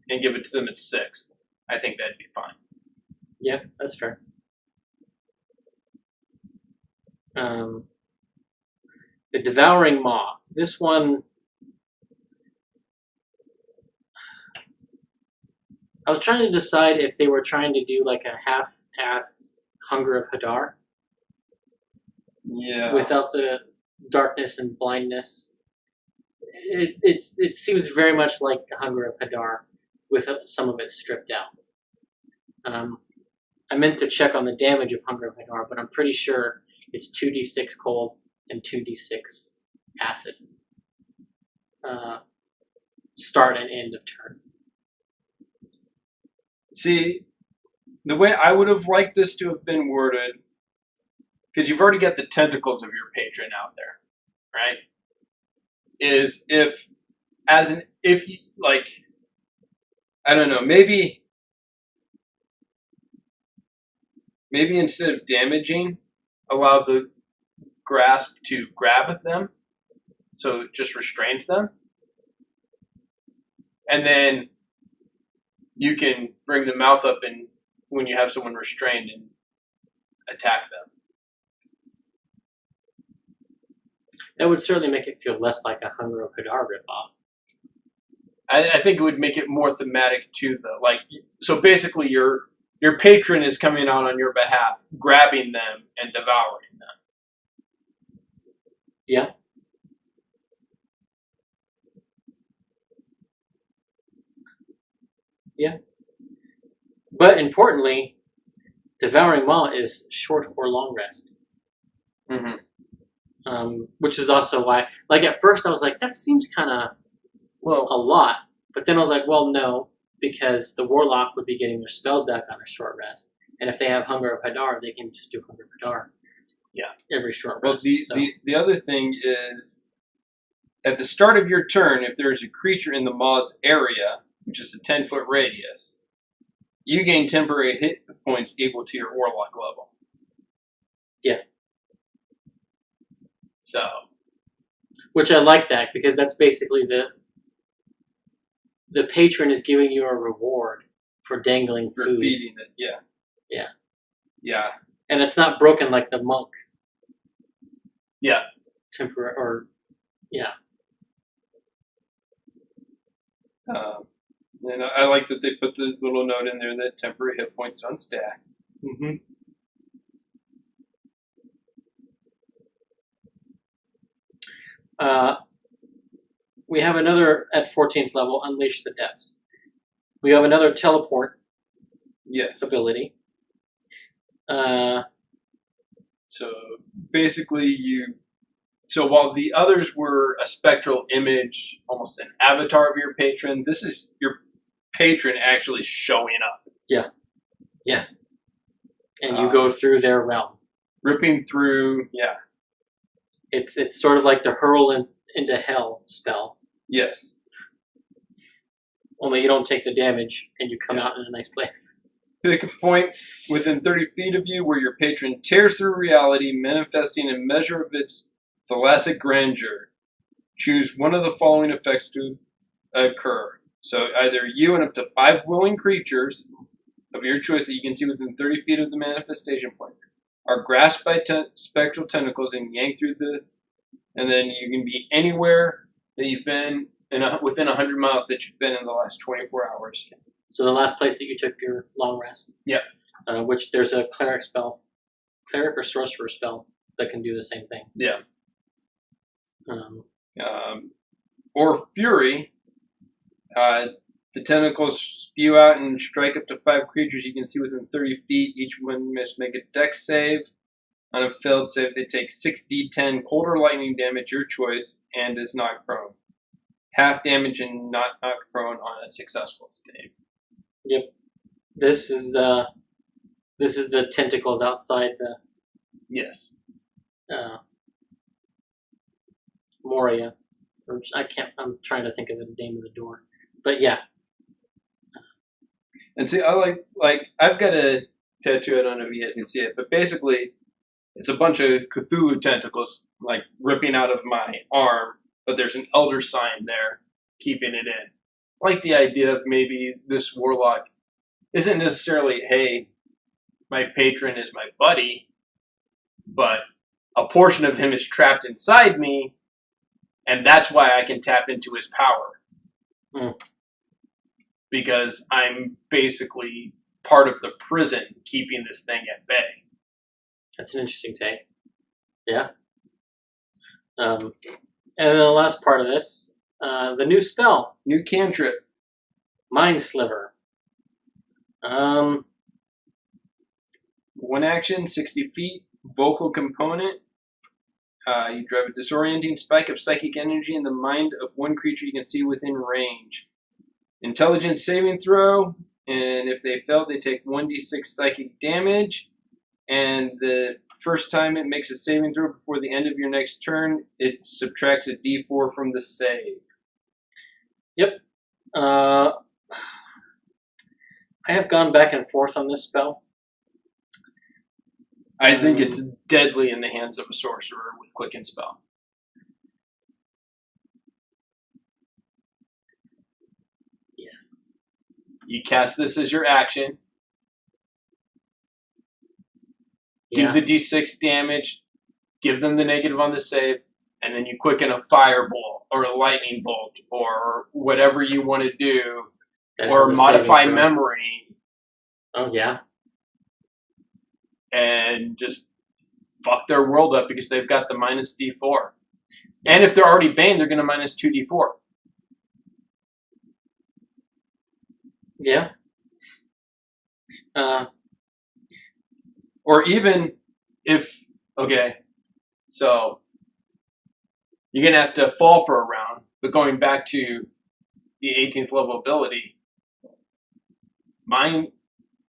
Speaker 2: and give it to them at 6th, I think that'd be fine.
Speaker 1: Yeah, that's fair. The Devouring Maw. This one, I was trying to decide if they were trying to do like a half-assed Hunger of Hadar.
Speaker 2: Yeah.
Speaker 1: Without the darkness and blindness. It seems very much like Hunger of Hadar with some of it stripped out. I meant to check on the damage of Hunger of Hadar, but I'm pretty sure it's 2d6 cold and 2d6 acid. Start and end of turn.
Speaker 2: See, the way I would have liked this to have been worded, because you've already got the tentacles of your patron out there, right? Is if you, like, I don't know, maybe instead of damaging, allow the grasp to grab them, so it just restrains them. And then you can bring the mouth up and when you have someone restrained and attack them.
Speaker 1: That would certainly make it feel less like a Hunger of Hadar ripoff.
Speaker 2: I think it would make it more thematic too, though. Like, so basically, your patron is coming out on your behalf, grabbing them and devouring them.
Speaker 1: Yeah. Yeah. But importantly, Devouring Maw is short or long rest.
Speaker 2: Mm-hmm.
Speaker 1: Which is also why, like, at first I was like, that seems kind of, well, a lot. But then I was like, well, no, because the Warlock would be getting their spells back on a short rest. And if they have Hunger of Hadar, they can just do Hunger of Hadar.
Speaker 2: Yeah.
Speaker 1: Every short
Speaker 2: Well,
Speaker 1: rest.
Speaker 2: the other thing is, at the start of your turn, if there is a creature in the Maw's area, which is a 10-foot radius, you gain temporary hit points equal to your Warlock level.
Speaker 1: Yeah.
Speaker 2: So.
Speaker 1: Which I like that, because that's basically the patron is giving you a reward for dangling
Speaker 2: for
Speaker 1: food.
Speaker 2: Feeding it, yeah.
Speaker 1: Yeah.
Speaker 2: Yeah.
Speaker 1: And it's not broken like the monk.
Speaker 2: Yeah.
Speaker 1: Temporary, or, yeah.
Speaker 2: And I like that they put the little note in there that temporary hit points don't stack.
Speaker 1: Mm-hmm. We have another, at 14th level, Unleash the Depths. We have another teleport ability.
Speaker 2: So basically so while the others were a spectral image, almost an avatar of your patron, this is your patron actually showing up.
Speaker 1: Yeah. Yeah. And you go through their realm.
Speaker 2: Ripping through, yeah.
Speaker 1: It's sort of like the hurl into hell spell.
Speaker 2: Yes.
Speaker 1: Only you don't take the damage, and you come out in a nice place.
Speaker 2: Pick a point within 30 feet of you where your patron tears through reality, manifesting a measure of its thalassic grandeur. Choose one of the following effects to occur. So either you and up to 5 willing creatures of your choice that you can see within 30 feet of the manifestation point are grasped by spectral tentacles and yanked through and then you can be anywhere that you've been within 100 miles that you've been in the last 24 hours.
Speaker 1: So the last place that you took your long rest.
Speaker 2: Yep.
Speaker 1: Which there's a cleric or sorcerer spell that can do the same thing.
Speaker 2: Yeah. Or fury. The tentacles spew out and strike up to 5 creatures you can see within 30 feet. Each one must make a dex save. On a failed save, they take 6d10 cold or lightning damage, your choice, and is knocked prone. Half damage and not knocked prone on a successful save.
Speaker 1: Yep. This is the tentacles outside the.
Speaker 2: Yes.
Speaker 1: Moria. I'm trying to think of the name of the door. But yeah.
Speaker 2: And see, I like I've got a tattoo, I don't know if you guys can see it, but basically it's a bunch of Cthulhu tentacles like ripping out of my arm, but there's an elder sign there keeping it in. I like the idea of maybe this warlock isn't necessarily, hey, my patron is my buddy, but a portion of him is trapped inside me, and that's why I can tap into his power.
Speaker 1: Mm.
Speaker 2: Because I'm basically part of the prison keeping this thing at bay.
Speaker 1: That's an interesting take. Yeah. And then the last part of this, the new spell.
Speaker 2: New cantrip.
Speaker 1: Mind Sliver.
Speaker 2: One action, 60 feet, vocal component. You drive a disorienting spike of psychic energy in the mind of one creature you can see within range. Intelligence saving throw, and if they fail, they take 1d6 psychic damage. And the first time it makes a saving throw before the end of your next turn, it subtracts a d4 from the save.
Speaker 1: Yep. I have gone back and forth on this spell.
Speaker 2: I think it's deadly in the hands of a sorcerer with Quicken Spell.
Speaker 1: Yes.
Speaker 2: You cast this as your action.
Speaker 1: Yeah.
Speaker 2: Do the d6 damage, give them the negative on the save, and then you quicken a firebolt or a lightning bolt or whatever you want to do, or modify memory.
Speaker 1: Oh, yeah.
Speaker 2: And just fuck their world up because they've got the minus d4. And if they're already Bane, they're going to minus 2d4.
Speaker 1: Yeah.
Speaker 2: Or even if, okay, so you're going to have to fall for a round, but going back to the 18th level ability,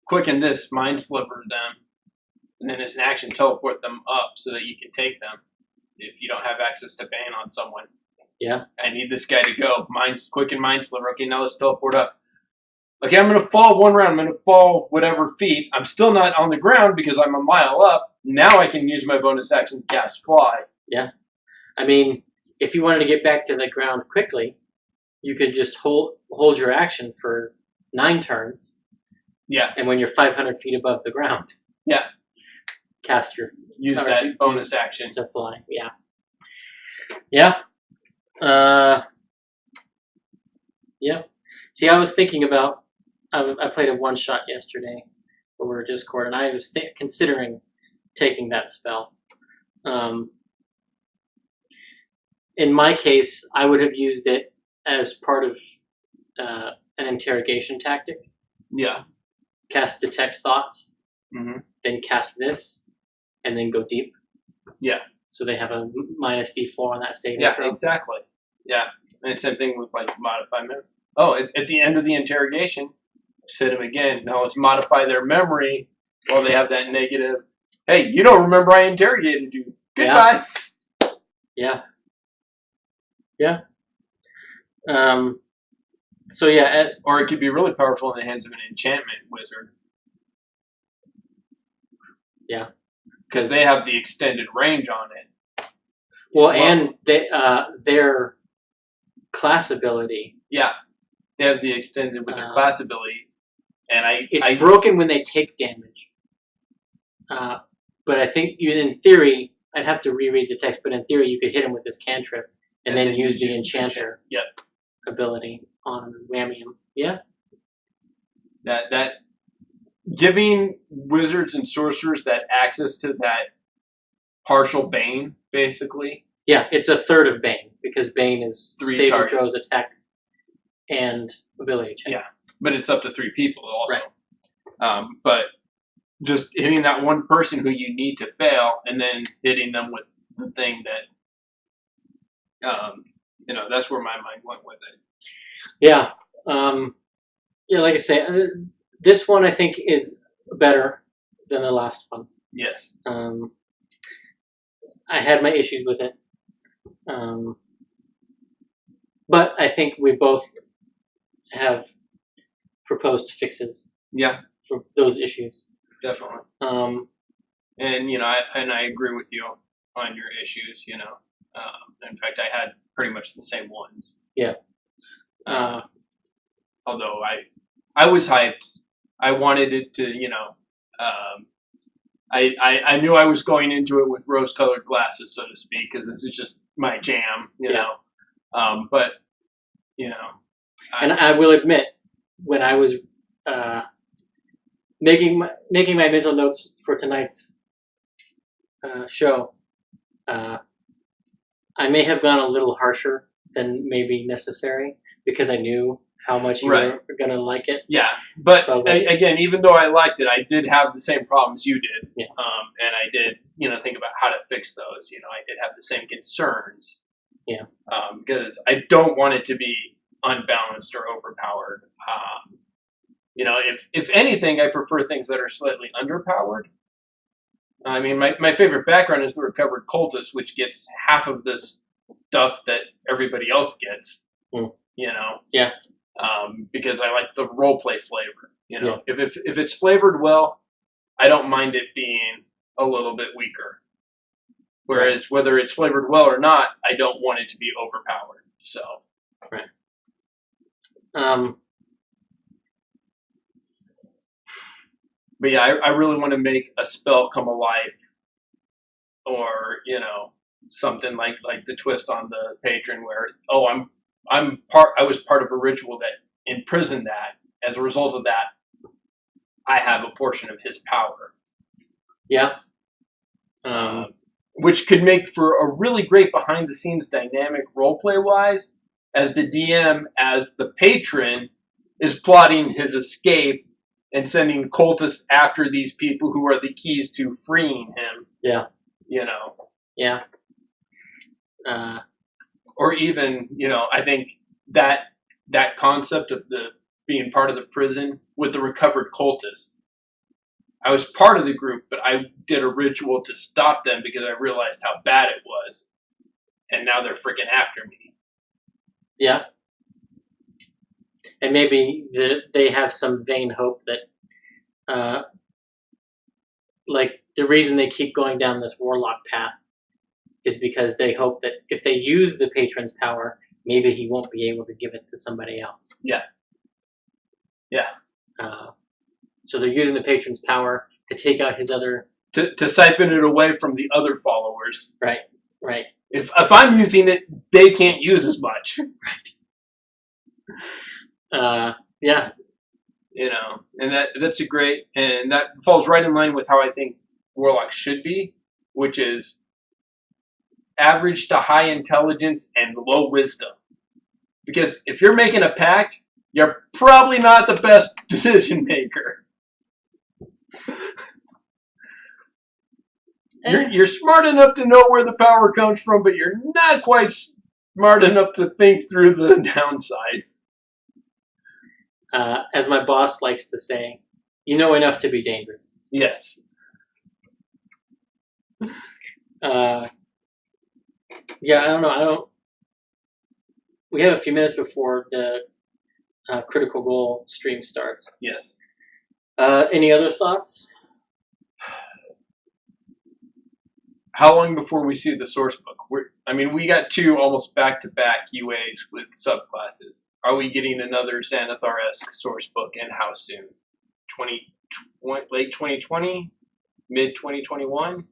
Speaker 2: quicken this, Mind Sliver them, and then as an action, teleport them up so that you can take them if you don't have access to Bane on someone.
Speaker 1: Yeah.
Speaker 2: I need this guy to go. Quicken Mind Sliver. Okay, now let's teleport up. Okay, I'm going to fall one round. I'm going to fall whatever feet. I'm still not on the ground because I'm a mile up. Now I can use my bonus action to cast Fly.
Speaker 1: Yeah. I mean, if you wanted to get back to the ground quickly, you could just hold your action for 9 turns.
Speaker 2: Yeah.
Speaker 1: And when you're 500 feet above the ground, cast your...
Speaker 2: Use that bonus action.
Speaker 1: To fly, yeah. Yeah. Yeah. See, I was thinking about... I played a one-shot yesterday over Discord, and I was considering taking that spell. In my case, I would have used it as part of an interrogation tactic.
Speaker 2: Yeah.
Speaker 1: Cast Detect Thoughts, then cast this, and then go deep.
Speaker 2: Yeah.
Speaker 1: So they have a minus D4 on that saving throw.
Speaker 2: Yeah, exactly. Yeah. And same thing with like modify memory. Oh, at the end of the interrogation, just hit them again. Now let's modify their memory while they have that negative. Hey, you don't remember I interrogated you. Goodbye.
Speaker 1: Yeah. Yeah. So yeah,
Speaker 2: or it could be really powerful in the hands of an enchantment wizard.
Speaker 1: Yeah,
Speaker 2: because they have the extended range on it.
Speaker 1: Well, and their class ability.
Speaker 2: Yeah, they have the extended with their class ability, and
Speaker 1: it's broken when they take damage. But I think in theory, I'd have to reread the text. But in theory, you could hit him with this cantrip and then use the enchanter ability on Whammium. Yeah.
Speaker 2: That giving wizards and sorcerers that access to that partial Bane, basically.
Speaker 1: Yeah, it's a third of Bane because Bane is
Speaker 2: 3
Speaker 1: saving throws, attack, and ability checks.
Speaker 2: Yeah, but it's up to 3 people also. Right. But just hitting that one person who you need to fail, and then hitting them with the thing that, that's where my mind went with it.
Speaker 1: Yeah. Yeah, like I say, this one I think is better than the last one.
Speaker 2: Yes.
Speaker 1: I had my issues with it. But I think we both have proposed fixes.
Speaker 2: Yeah.
Speaker 1: For those issues.
Speaker 2: Definitely. And, I agree with you on your issues, in fact, I had pretty much the same ones.
Speaker 1: Yeah.
Speaker 2: Although I was hyped. I wanted it to, I knew I was going into it with rose-colored glasses, so to speak, because this is just my jam, you know. But,
Speaker 1: and I will admit, when I was making my mental notes for tonight's show, I may have gone a little harsher than maybe necessary because I knew how much you were going to like it.
Speaker 2: Yeah, but
Speaker 1: so
Speaker 2: again, even though I liked it, I did have the same problems you did.
Speaker 1: Yeah.
Speaker 2: And I did, think about how to fix those. I did have the same concerns.
Speaker 1: Yeah.
Speaker 2: Because I don't want it to be unbalanced or overpowered. If anything, I prefer things that are slightly underpowered. I mean, my favorite background is the Recovered Cultist, which gets half of this stuff that everybody else gets.
Speaker 1: Yeah.
Speaker 2: Because I like the roleplay flavor. If it's flavored well, I don't mind it being a little bit weaker. Whereas whether it's flavored well or not, I don't want it to be overpowered. So.
Speaker 1: Right.
Speaker 2: But yeah, I really want to make a spell come alive, or something like the twist on the patron, where I was part of a ritual that imprisoned that. As a result of that, I have a portion of his power.
Speaker 1: Yeah.
Speaker 2: Which could make for a really great behind the scenes dynamic roleplay wise, as the DM, as the patron, is plotting his escape and sending cultists after these people who are the keys to freeing him.
Speaker 1: Yeah.
Speaker 2: Yeah. Or even, I think that concept of the being part of the prison with the recovered cultists. I was part of the group, but I did a ritual to stop them because I realized how bad it was. And now they're freaking after me.
Speaker 1: Yeah. And maybe they have some vain hope that, like, the reason they keep going down this Warlock path is because they hope that if they use the patron's power, maybe he won't be able to give it to somebody else.
Speaker 2: Yeah. Yeah.
Speaker 1: So they're using the patron's power to take out his other...
Speaker 2: To siphon it away from the other followers.
Speaker 1: Right.
Speaker 2: If I'm using it, they can't use as much.
Speaker 1: Yeah.
Speaker 2: You know, and that's a great, and that falls right in line with how I think Warlock should be, which is average to high intelligence and low wisdom. Because if you're making a pact, you're probably not the best decision maker. You're smart enough to know where the power comes from, but you're not quite smart enough to think through the downsides.
Speaker 1: As my boss likes to say, you know enough to be dangerous.
Speaker 2: Yes.
Speaker 1: Yeah, I don't know. We have a few minutes before the Critical Role stream starts.
Speaker 2: Yes.
Speaker 1: Any other thoughts?
Speaker 2: How long before we see the source book? We got 2 almost back-to-back UAs with subclasses. Are we getting another Xanathar-esque source book and how soon? Late 2020? Mid 2021?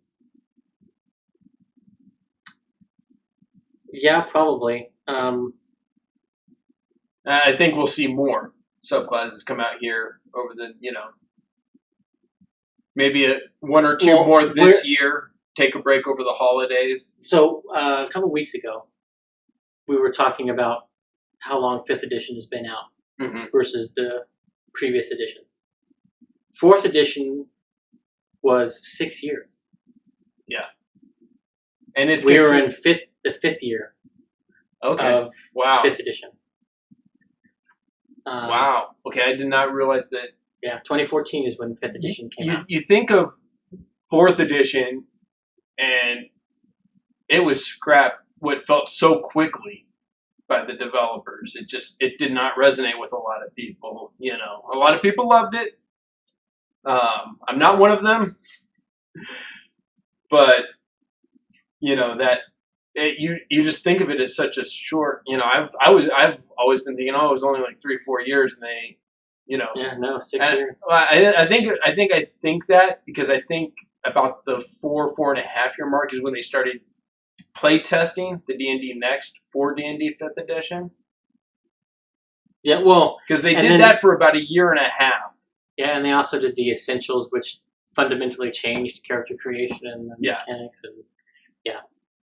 Speaker 1: Yeah, probably.
Speaker 2: I think we'll see more subclasses come out here over the, maybe 1 or 2 more this year. Take a break over the holidays.
Speaker 1: So a couple weeks ago, we were talking about how long 5th edition has been out versus the previous editions. 4th edition was 6 years.
Speaker 2: Yeah, and
Speaker 1: we were in the 5th year of 5th edition.
Speaker 2: Wow. Okay, I did not realize that.
Speaker 1: Yeah, 2014 is when 5th edition came out.
Speaker 2: You think of 4th edition, and it was scrapped what felt so quickly by the developers. It did not resonate with a lot of people. A lot of people loved it. I'm not one of them, but you just think of it as such a short. I've always been thinking, it was only like 3 or 4 years, and they,
Speaker 1: Yeah, no, 6 years.
Speaker 2: I think that because I think about the 4.5 year mark is when they started play testing the D&D Next for D&D 5th edition.
Speaker 1: Yeah, well,
Speaker 2: because they did that for about 1.5 years.
Speaker 1: Yeah, and they also did the Essentials, which fundamentally changed character creation and mechanics, and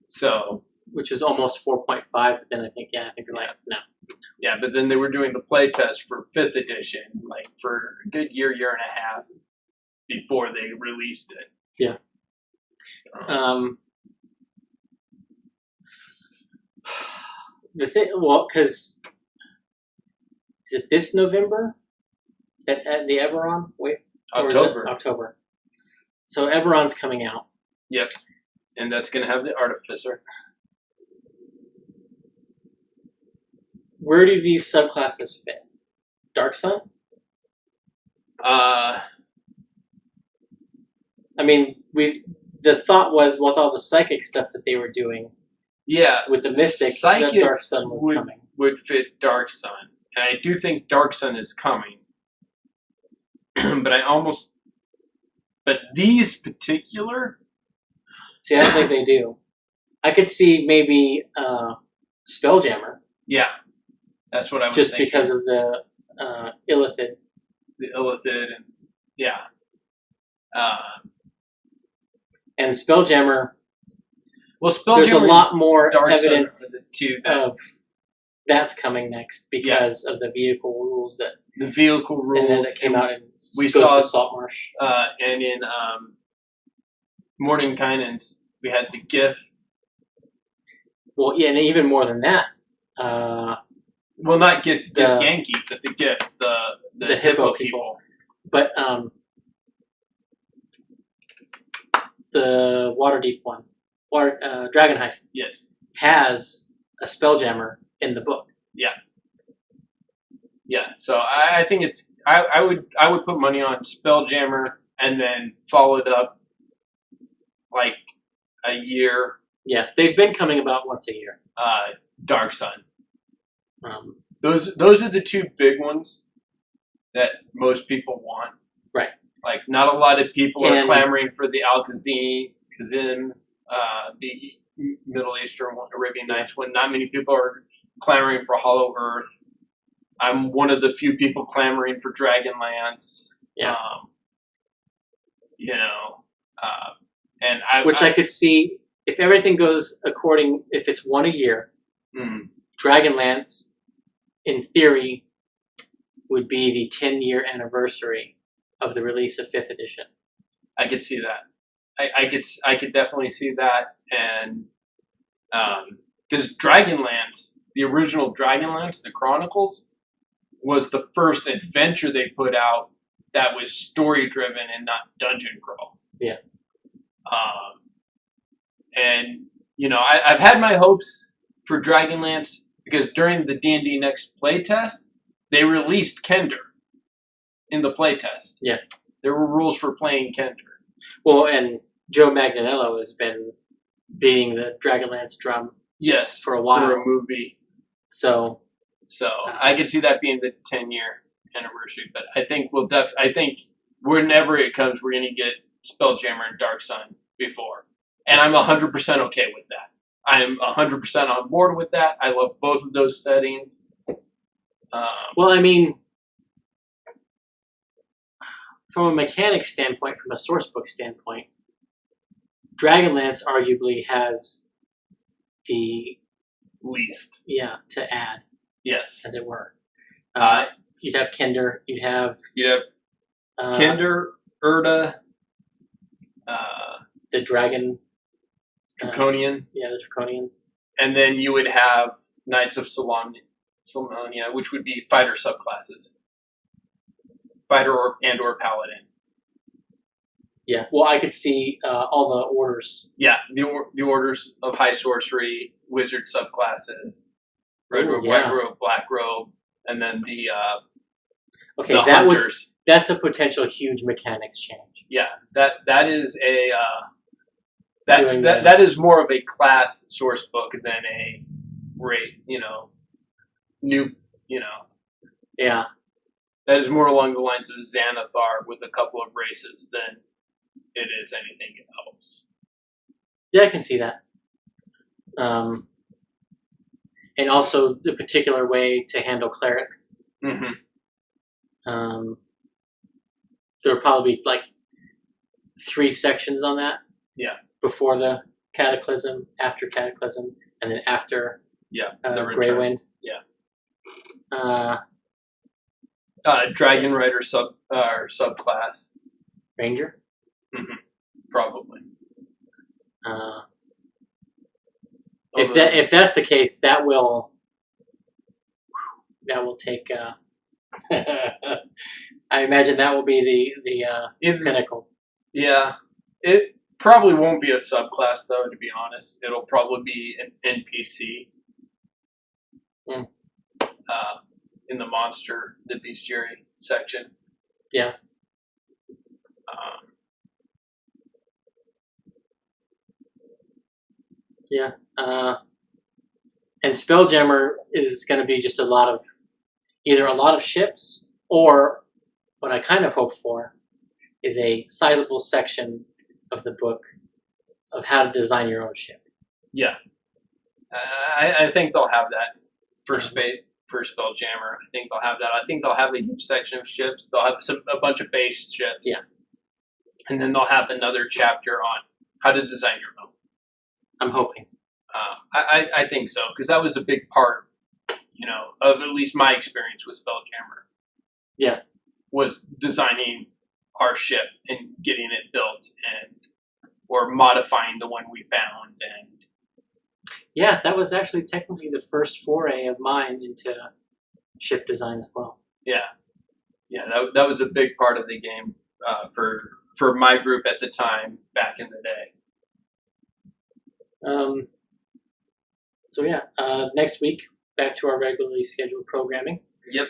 Speaker 2: so
Speaker 1: which was almost 4.5. But then I think they're like, no.
Speaker 2: Yeah, but then they were doing the play test for 5th edition, like for a good 1.5 years before they released it.
Speaker 1: Yeah. The thing, because is it this November at the Eberron? Wait,
Speaker 2: October.
Speaker 1: October. So Eberron's coming out.
Speaker 2: Yep, and that's going to have the Artificer.
Speaker 1: Where do these subclasses fit? Dark Sun? The thought was with all the psychic stuff that they were doing.
Speaker 2: Yeah,
Speaker 1: with the Mystic, that Dark Sun was coming.
Speaker 2: Would fit Dark Sun, and I do think Dark Sun is coming. But these particular.
Speaker 1: See, I don't think they do. I could see maybe Spelljammer.
Speaker 2: Yeah, that's what I was
Speaker 1: just
Speaker 2: thinking.
Speaker 1: Because of the Illithid.
Speaker 2: The Illithid, and
Speaker 1: and Spelljammer.
Speaker 2: Well, Spelljammer.
Speaker 1: There's a lot more evidence
Speaker 2: too
Speaker 1: of that's coming next because of the vehicle rules that.
Speaker 2: The vehicle rules.
Speaker 1: And then it came out in
Speaker 2: we saw
Speaker 1: Saltmarsh.
Speaker 2: And in Mordenkainen's, we had the GIF.
Speaker 1: Well, yeah, and even more than that.
Speaker 2: Well, not GIF Yankee, but the GIF, the hippo people.
Speaker 1: But the Waterdeep one, Dragon Heist,
Speaker 2: yes,
Speaker 1: has a Spelljammer in the book.
Speaker 2: Yeah. Yeah, so I think it's I would put money on Spelljammer and then follow it up like a year.
Speaker 1: Yeah, they've been coming about once a year.
Speaker 2: Dark Sun.
Speaker 1: Um,
Speaker 2: Those are the two big ones that most people want.
Speaker 1: Right.
Speaker 2: Like, not a lot of people are clamoring for the Al-Kazim, the Middle Eastern one, Arabian Nights one. Not many people are clamoring for Hollow Earth. I'm one of the few people clamoring for Dragonlance.
Speaker 1: Yeah.
Speaker 2: And
Speaker 1: I could see if everything goes according, if it's one a year, Dragonlance, in theory, would be the 10-year anniversary of the release of 5th edition.
Speaker 2: I could see that. I could definitely see that, and because Dragonlance, the original Dragonlance, the Chronicles, was the first adventure they put out that was story driven and not dungeon crawl.
Speaker 1: Yeah.
Speaker 2: And I've had my hopes for Dragonlance because during the D&D Next playtest, they released Kender in the playtest.
Speaker 1: Yeah.
Speaker 2: There were rules for playing Kender.
Speaker 1: Well, and Joe Manganiello has been beating the Dragonlance drum.
Speaker 2: Yes,
Speaker 1: for a while.
Speaker 2: For a movie.
Speaker 1: So
Speaker 2: I could see that being the 10-year anniversary. But I think I think whenever it comes, we're going to get Spelljammer and Dark Sun before. And I'm 100% okay with that. I'm 100% on board with that. I love both of those settings.
Speaker 1: Well, I mean, from a mechanics standpoint, from a sourcebook standpoint, Dragonlance arguably has the
Speaker 2: least.
Speaker 1: Yeah, to add.
Speaker 2: Yes.
Speaker 1: As it were. You'd have Kender. You'd have
Speaker 2: Kender, Erda,
Speaker 1: the Dragon.
Speaker 2: Draconian.
Speaker 1: The Draconians.
Speaker 2: And then you would have Knights of Solamnia, which would be fighter subclasses. Fighter or Paladin.
Speaker 1: Yeah, well, I could see all the orders.
Speaker 2: Yeah, the orders of High Sorcery, Wizard subclasses, Red Robe, White Robe, Black Robe, and then the Hunters.
Speaker 1: That's a potential huge mechanics change.
Speaker 2: Yeah, that is a that is more of a class source book than a new.
Speaker 1: Yeah.
Speaker 2: That is more along the lines of Xanathar with a couple of races than it is anything else.
Speaker 1: Yeah, I can see that. And also the particular way to handle clerics.
Speaker 2: Mm-hmm.
Speaker 1: There will probably be like 3 sections on that.
Speaker 2: Yeah.
Speaker 1: Before the Cataclysm, after Cataclysm, and then after
Speaker 2: the
Speaker 1: Greywind.
Speaker 2: Yeah. Dragon Rider subclass.
Speaker 1: Ranger?
Speaker 2: Mm-hmm. Probably.
Speaker 1: If that's the case, that will take. I imagine that will be the pinnacle.
Speaker 2: Yeah, it probably won't be a subclass though. To be honest, it'll probably be an NPC. In the monster, the bestiary section.
Speaker 1: Yeah. And Spelljammer is going to be just either a lot of ships, or what I kind of hope for is a sizable section of the book of how to design your own ship.
Speaker 2: Yeah. I think they'll have that for Spelljammer. I think they'll have that. I think they'll have a huge section of ships. They'll have a bunch of base ships.
Speaker 1: Yeah. And
Speaker 2: then they'll have another chapter on how to design your own.
Speaker 1: I'm hoping.
Speaker 2: I think so, because that was a big part, of at least my experience with Spelljammer.
Speaker 1: Yeah.
Speaker 2: Was designing our ship and getting it built or modifying the one we found. And
Speaker 1: yeah, that was actually technically the first foray of mine into ship design as well.
Speaker 2: Yeah. Yeah, that was a big part of the game for my group at the time back in the day.
Speaker 1: So yeah, next week, back to our regularly scheduled programming.
Speaker 2: Yep.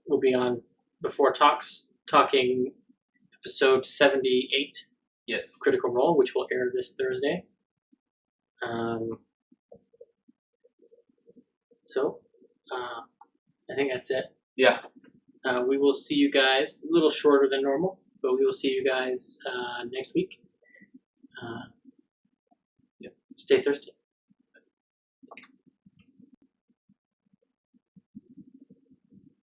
Speaker 1: We'll be on Before Talks, talking episode 78,
Speaker 2: Yes.
Speaker 1: Critical Role, which will air this Thursday. So, I think that's it.
Speaker 2: Yeah.
Speaker 1: We will see you guys a little shorter than normal, but we will see you guys next week. Stay thirsty.